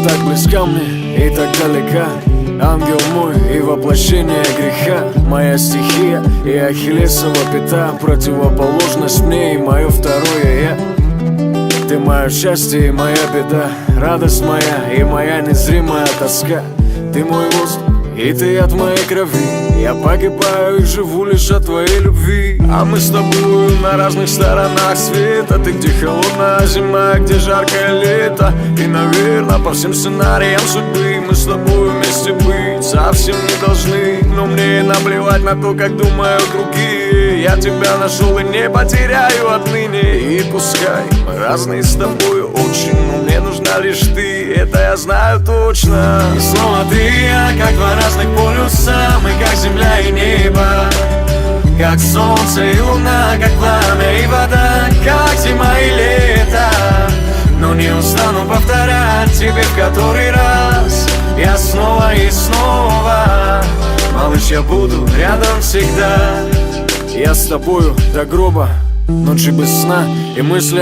Так близка мне и так далека, ангел мой и воплощение греха. Моя стихия и ахиллесова пята, противоположность мне и мое второе я. Ты мое счастье и моя беда, радость моя и моя незримая тоска. Ты мой воздух и ты от моей крови, я погибаю и живу лишь от твоей любви. А мы с тобою на разных сторонах света. Ты где холодная зима, где жаркое лето. И, наверное, по всем сценариям судьбы мы с тобою вместе быть совсем не должны. Но мне наплевать на то, как думают другие. Я тебя нашел и не потеряю отныне. И пускай мы разные с тобою очень, но мне нужна лишь ты, это я знаю точно. И снова ты и я, как два разных полюса. Мы как земля и небо, как солнце и луна, как пламя и вода, как зима и лето. Но не устану повторять тебе в который раз. Я снова и снова, малыш, я буду рядом всегда. Я с тобою до гроба, ночи без сна и мысли